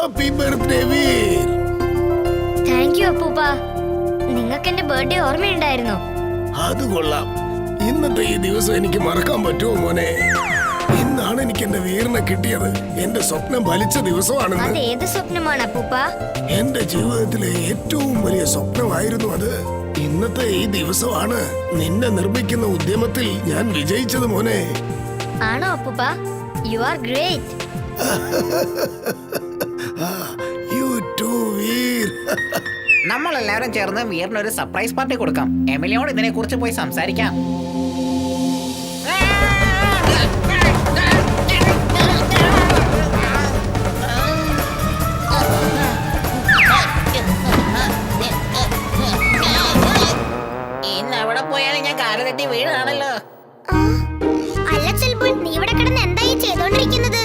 Happy birthday Veer. Thank you അപ്പൂപ്പ. നിങ്ങൾക്ക് എന്റെ ബർത്ത്ഡേ ഓർമ്മയുണ്ടായിരുന്നോ? അത് കൊള്ളാം. ഇന്നത്തെ ഈ ദിവസം എനിക്ക് മറക്കാൻ പറ്റുമോ മോനെ? ഇന്നാണ് എനിക്ക് എന്റെ വീറിനെ കിട്ടിയത്. എന്റെ സ്വപ്നം ഫലിച്ച ദിവസമാണെന്ന്. അത് ഏത് സ്വപ്നമാണ് അപ്പൂപ്പ? എന്റെ ജീവിതത്തിലെ ഏറ്റവും വലിയ സ്വപ്നമായിരുന്നു അത്. ഇന്നത്തെ ഈ ദിവസമാണ് നിന്നെ നിർമ്മിക്കുന്ന ഉദ്യമത്തിൽ ഞാൻ വിജയിച്ചത് മോനെ. ആണോ അപ്പൂപ്പ? You are great. You too Veer. നമ്മളെല്ലാവരും ചേർന്ന് വീറിന് ഒരു സർപ്രൈസ് പാർട്ടി കൊടുക്കാം. എമിലിയോട് ഇതിനെ കുറിച്ച് പോയി സംസാരിക്കാം. ഇന്ന് എവിടെ പോയാലും ഞാൻ കാല് തെറ്റി വീഴാണല്ലോ. അല്ല ചുൽബുൾ, നീ ഇവിടെ കിടന്ന് എന്തായി ചെയ്തോണ്ടിരിക്കുന്നത്?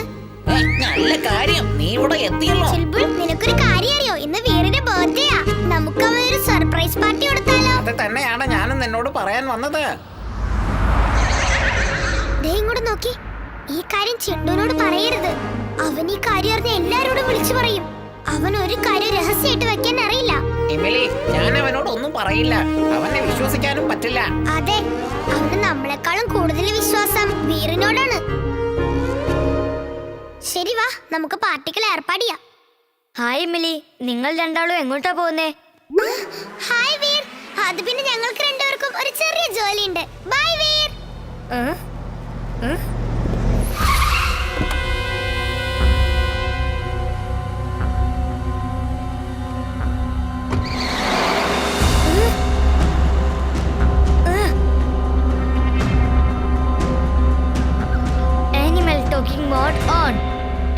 നല്ല കാര്യം, നീ ഇവിടെ എത്തിയല്ലോ. ചുൽബുൾ, നിനക്കൊരു കാര്യം അറിയോ? ഇന്ന് വീറിന്റെ ബർത്ത്ഡേയാ. നമുക്ക് അവനൊരു സർപ്രൈസ് പാർട്ടി കൊടുത്താലോ? അത് തന്നെയാണ് ഞാനും നിന്നോട് പറയാൻ വന്നത്. ദേ ഇങ്ങോട്ട് നോക്കി. ഈ കാര്യം ചിണ്ടുവിനോട് പറയരുത്. അവൻ ഈ കാര്യം അറിഞ്ഞ എല്ലാരോടും വിളിച്ചു പറയും. അവൻ ഒരു കാര്യം രഹസ്യമായിട്ട് വെക്കാൻ അറിയില്ല. എമിലി, ഞാൻ അവനോട് ഒന്നും പറയില്ല. അവനെ വിശ്വസിക്കാനും പറ്റില്ല. അതെ, അവന് നമ്മളെക്കാളും കൂടുതൽ വിശ്വാസം വീറിനോടാണ്. ശരി, വാ നമുക്ക് പാർട്ടിക്കൽ ഏർപ്പാട് ചെയ്യാം. ഹായ് എമിലി, നിങ്ങൾ രണ്ടാളും എങ്ങോട്ടാ പോകുന്നേ? ഹായ് വീർ. അത് പിന്നെ ഞങ്ങൾക്ക് രണ്ടുപേർക്കും ഒരു ചെറിയ ജോലിയുണ്ട്. Bye Veer. Animal talking mode on.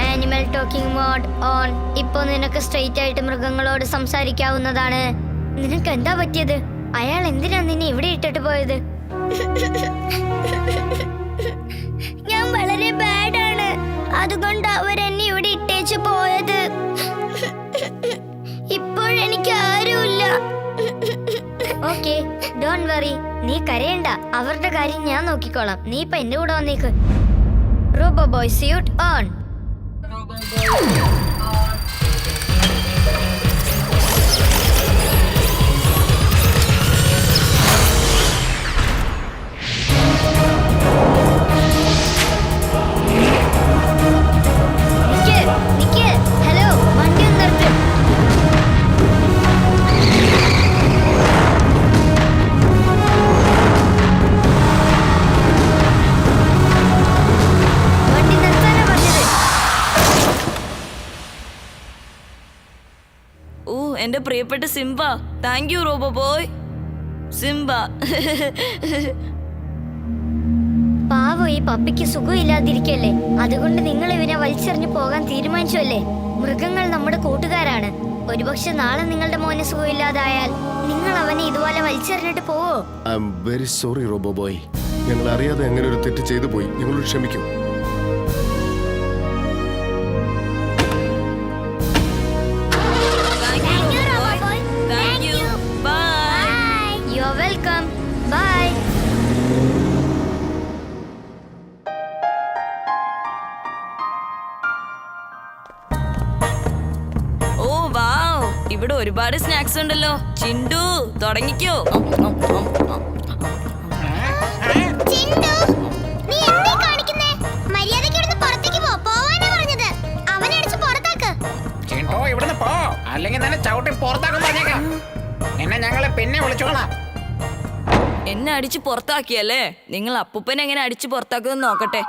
Animal talking mode on. ഇപ്പോ നിനക്ക് സ്ട്രെയിറ്റ് ആയിട്ട് മൃഗങ്ങളോട് സംസാരിക്കാവുന്നതാണ്. നിനക്ക് എന്താ പറ്റിയത്? അയാൾ എന്തിനാ നിന്നെ ഇവിടെ ഇട്ടിട്ട് പോയത്? ഞാൻ വളരെ ബാഡാണ്, അതുകൊണ്ട് അവരെന്നെ ഇവിടെ ഇട്ടേച്ചു പോയത്. ഇപ്പോഴെനിക്ക് ആരുമില്ല. Okay, don't worry. നീ കരയണ്ട, അവരുടെ കാര്യം ഞാൻ നോക്കിക്കോളാം. നീ ഇപ്പൊ എന്റെ കൂടെ വന്നേക്ക്. Robo boy suit on. Hello, വണ്ടി ഒന്ന് നിർത്ത്. വണ്ടി നിർത്താനാ പറഞ്ഞത്. ഓ, എന്റെ പ്രിയപ്പെട്ട Simba. Thank you robo boy. Simba. പാവം, ഈ പപ്പിക്ക് സുഖമില്ലാതിരിക്കല്ലേ. അതുകൊണ്ട് നിങ്ങൾ ഇവനെ വലിച്ചെറിഞ്ഞു പോകാൻ തീരുമാനിച്ചല്ലേ? മൃഗങ്ങൾ നമ്മുടെ കൂട്ടുകാരാണ്. ഒരുപക്ഷെ നാളെ നിങ്ങളുടെ മോനെ സുഖമില്ലാതായാൽ നിങ്ങൾ അവനെ ഇതുപോലെ വലിച്ചെറിഞ്ഞിട്ട് പോവോ? I am very sorry robo boy. ഞങ്ങൾ അറിയാതെ അങ്ങനെ ഒരു തെറ്റ് ചെയ്തു പോയി. ഞങ്ങളോട് ക്ഷമിക്കൂ. Thank you. Bye. You are welcome. Bye. Oh wow, ഇവിടെ ഒരുപാട് സ്നാക്സ് ഉണ്ടല്ലോ. ചിണ്ടു, തുടങ്ങിക്കോ. ചിണ്ടു, നീ എന്താ കാണിക്കുന്നേ? മര്യാദയ്ക്ക് ഇവിടുന്ന് പുറത്തേക്ക് പോ. പോവാനാ പറഞ്ഞത്. അവനെ അടിച്ച് പുറത്താക്ക്. ചിണ്ടോ, ഇവിടുന്ന് പോ, അല്ലെങ്കിൽ തന്നെ ചവിട്ടി പുറത്താക്കാൻ പറഞ്ഞേക്കാം. എന്നെ ഞങ്ങളെ പിന്നെ വിളിച്ചോളാം. എന്നെ അടിച്ച് പുറത്താക്കിയല്ലേ? നിങ്ങൾ അപ്പൂപ്പനെ എങ്ങനെ അടിച്ച് പുറത്താക്കുമെന്ന് നോക്കട്ടെ.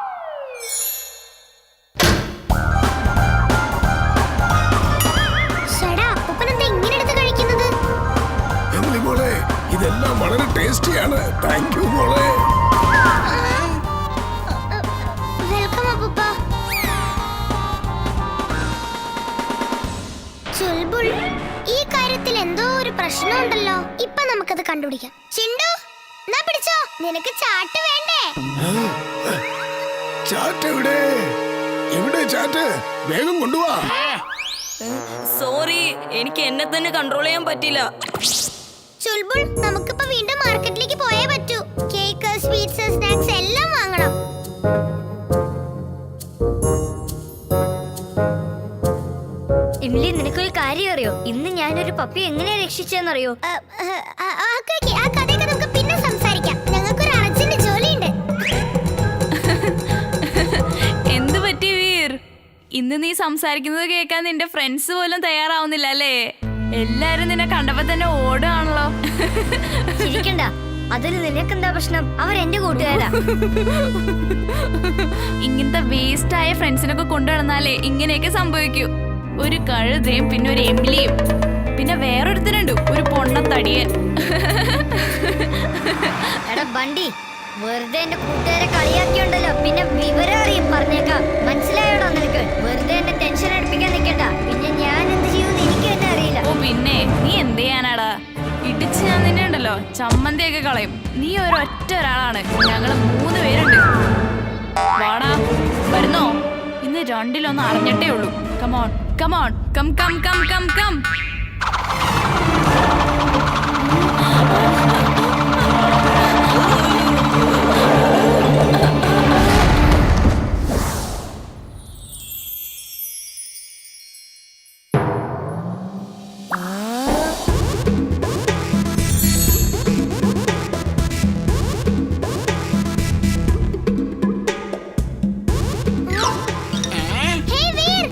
ശടാ, അപ്പൂപ്പനെന്താ ഇങ്ങനെ എടുത്ത് കഴിക്കുന്നത്? എമിലി മോളെ, ഇതെല്ലാം വളരെ ടേസ്റ്റിയാണ്. താങ്ക് യു മോളെ. വെൽക്കം അപ്പൂപ്പ. ചുൽബുൾ, ഈ കാര്യത്തിൽ എന്തോ ഒരു പ്രശ്നമുണ്ടല്ലോ. ഇപ്പൊ നമുക്കത് കണ്ടുപിടിക്കാം. ചിണ്ടു, എന്നാ പിടിച്ചോ. നിനക്ക് ചാട്ട് വേണ്ടേ? ചാറ്റ് എവിടെ? എവിടെ ചാറ്റ്? വേഗം കൊണ്ടുവാ. സോറി, എനിക്ക് എന്നെ തന്നെ കൺട്രോൾ ചെയ്യാൻ പറ്റില്ല. ചുൽബുൾ, നമുക്കിപ്പോ വീണ്ടും മാർക്കറ്റിലേക്ക് പോയേ പറ്റൂ. കേക്ക്, സ്വീറ്റ്സ്, സ്നാക്സ് എല്ലാം വാങ്ങണം. ഇംലി, നിനക്കൊരു കാര്യം അറിയോ? ഇന്ന് ഞാനൊരു പപ്പി എങ്ങനെയാ രക്ഷിച്ചെന്നറിയോ? ആ കഥയൊക്കെ നമുക്ക് പിന്നെ സംസാരിക്കാം. ഞങ്ങൾക്കൊരു അർജന്റ് ജോലിയുണ്ട്. എന്ത് പറ്റി വീർ? ഇന്ന് നീ സംസാരിക്കുന്നത് കേൾക്കാൻ നിന്റെ ഫ്രണ്ട്സ് പോലും തയ്യാറാവുന്നില്ല അല്ലേ? എല്ലാരും നിന്നെ കണ്ടപ്പോ തന്നെ ഓടുകയാണല്ലോ. ചിരിക്കണ്ട, അതിൽ നിനക്കെന്താ പ്രശ്നം? അവർ എന്റെ കൂട്ടുകാരാ. ഇങ്ങനത്തെ വേസ്റ്റ് ആയ ഫ്രണ്ട്സിനൊക്കെ കൊണ്ടുവന്നാലേ ഇങ്ങനെയൊക്കെ സംഭവിക്കൂ. ഒരു കഴുതയും പിന്നെ ഒരു എമിലിയും പിന്നെ വേറൊരുത്തരുണ്ട്, ഒരു പൊണ്ണത്തടിയൻ. എടാ ബണ്ടി, വെറുതെ എന്റെ കൂട്ടുകാരെ കളിയാക്കിയുണ്ടല്ലോ, പിന്നെ വിവരം അറിയും. പറഞ്ഞേക്കാം, മനസ്സിലായോടോ നിനക്ക്? വെറുതെ എന്നെ ടെൻഷൻ അടുപ്പിക്കാൻ നിൽക്കണ്ട. പിന്നെ ഞാൻ എന്ത് ചെയ്യുമെന്ന് എനിക്ക് തന്നെ അറിയില്ല. ഓ പിന്നെ നീ എന്ത് ചെയ്യാനാടാ? ഇടിച്ച് ഞാൻ നിന്നെ ഉണ്ടല്ലോ ചമ്മന്തിയൊക്കെ കളയും. നീ ഒരൊറ്റ ഒരാളാണ്, ഞങ്ങള് 3 പേരുണ്ട്. വാടാ, വരുന്നോ? ഇന്ന് 2-1 അറിഞ്ഞിട്ടേ ഉള്ളൂ. Come on come on, come come come come come. Hey Veer,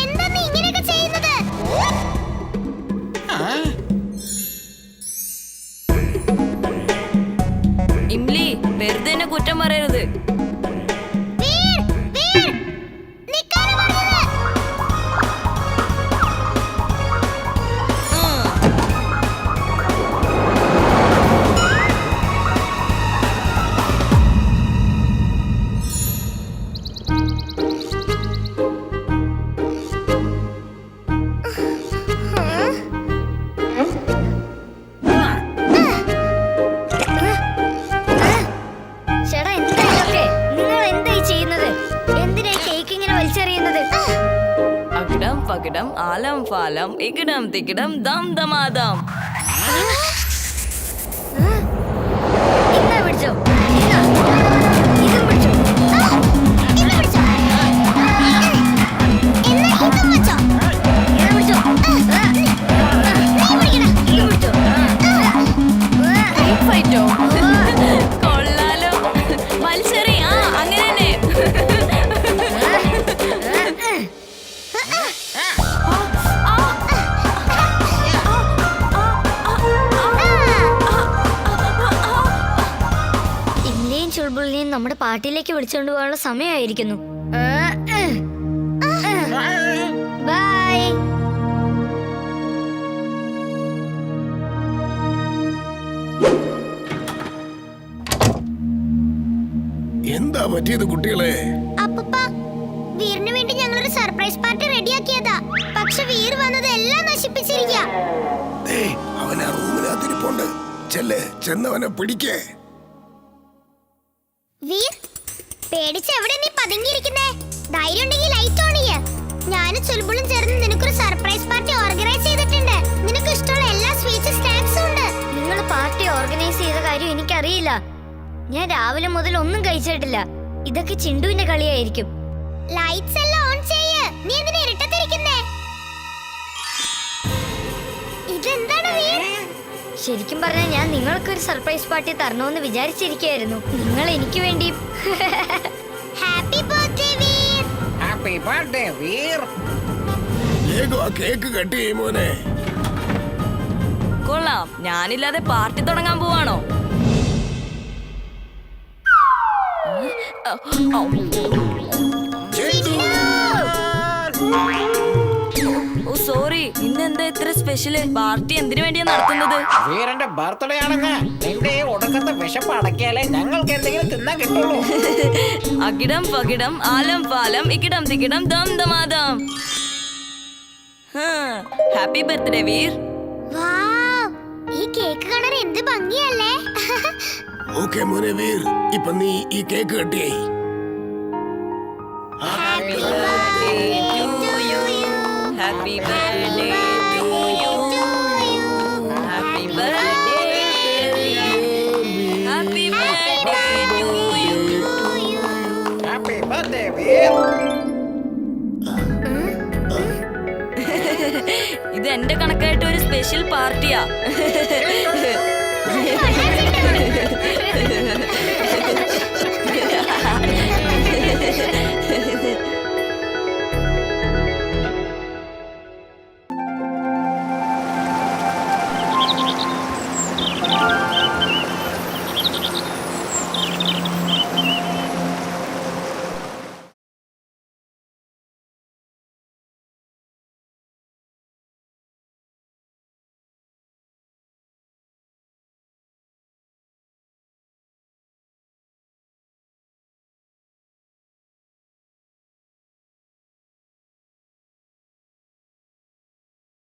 എന്താ നീ ഇങ്ങനെയൊക്കെ ചെയ്യുന്നത്? ഇംലി, വെറുതെ എന്നെ കുറ്റം പറയരുത്. വീർ, വീർ, നിക്കാനാ പറഞ്ഞത്. ചേട്ടാ, എന്താ ഇതൊക്കെ? നിങ്ങൾ എന്തായി ചെയ്യുന്നത്? എന്തിനാ കേക്ക് ഇങ്ങനെ വലിച്ചെറിയുന്നത്? അകിടം പകിടം ആലം ഫാലം ഇകിടം തികിടം ദം ദമാദം. ഇന്നാ പിടിച്ചോ, ഇന്നാ. ഇതും പിടിച്ചോ. ഇത് പിടിച്ചോ. എന്നാ ഇതും വെച്ചോ. ഇത് പിടിച്ചോ. നീ പിടിക്കണം. ഇത് പിടിച്ചോ. ഫൈറ്റോ? കൊള്ളാലോ. മത്സരി, ആ അങ്ങനെ തന്നെ. ഇംലിയും ചുൾബുളിനെയും നമ്മുടെ പാർട്ടിയിലേക്ക് വിളിച്ചുകൊണ്ട് പോകാനുള്ള സമയമായിരിക്കുന്നു. ബൈ. എന്താ പറ്റിയത് കുട്ടികളെ? അപ്പൂപ്പ, വീറിന് വേണ്ടി ഞങ്ങളൊരു സർപ്രൈസ് പാർട്ടി റെഡിയാക്കിയതാ. പക്ഷെ വീർ വന്നത് എല്ലാം നശിപ്പിച്ചിരിക്കുക. അവൻ ആ റൂമിനകത്തിരിപ്പുണ്ട്. ചെന്നവനെ പിടിക്കേ. വീർ, പേടിച്ച് എവിടെ നീ പതുങ്ങിയിരിക്കുന്നേ? ധൈര്യം ഉണ്ടെങ്കിൽ ലൈറ്റ് ഓൺ ചെയ്യ്. ഞാനും ചുൽബുളും ചേർന്ന് നിനക്കൊരു സർപ്രൈസ് പാർട്ടി ഓർഗനൈസ് ചെയ്തിട്ടുണ്ട്. നിനക്ക് ഇഷ്ടമുള്ള എല്ലാ സ്വീറ്റ്സ് സ്നാക്സും ഉണ്ട്. നിങ്ങൾ പാർട്ടി ഓർഗനൈസ് ചെയ്ത കാര്യം എനിക്കറിയില്ല. ഞാൻ രാവിലെ മുതൽ ഒന്നും കഴിച്ചിട്ടില്ല. ഇതൊക്കെ ചിണ്ടുവിന്റെ കളിയായിരിക്കും. ലൈറ്റ്സ് എല്ലാം ഓൺ ചെയ്യ്. നീ എന്തിനാ ഇരുട്ടത്തിരിക്കുന്നേ? ഇതെന്താണ് വീർ? ശരിക്കും പറഞ്ഞാൽ ഞാൻ നിങ്ങൾക്കൊരു സർപ്രൈസ് പാർട്ടി തരണമെന്ന് വിചാരിച്ചിരിക്കുകയായിരുന്നു. നിങ്ങൾ എനിക്ക് വേണ്ടിയും. Happy birthday Veer. Happy birthday Veer. വേഗം ആ കേക്ക് കട്ട് ചെയ്യും മോനെ. കൊള്ളാം, ഞാനില്ലാതെ പാർട്ടി തുടങ്ങാൻ പോവാണോ? ഓ സോറി, ഇന്ന് എന്താ ഇത്ര സ്പെഷ്യല്? പാർട്ടി എന്തിനു വേണ്ടിയാ നടത്തുന്നത്? വീരന്റെ ബർത്ത്ഡേ ആണെന്ന്. നിന്റെ ഈ ഒടുക്കത്തെ വിശപ്പ് അടക്കിയാലേ ഞങ്ങൾക്ക് എന്തെങ്കിലും തിന്നാൻ കിട്ടുള്ളൂ. അകിടം പകിടം ആലം പാലം ഇകിടം തികിടം ദം ദമാദം. Happy birthday Veer. വാവ്, ഈ കേക്ക് കാണാൻ എന്ത് ഭംഗിയല്ലേ? ഓക്കെ മോനെ വീർ, ഇപ്പൊ നീ ഈ കേക്ക് കട്ടിയായി. Happy birthday to you. Happy birthday to you. Happy birthday. Happy birthday to you. Happy birthday Veer. ഇത് എന്റെ കണക്കായിട്ട് ഒരു സ്പെഷ്യൽ പാർട്ടിയാ.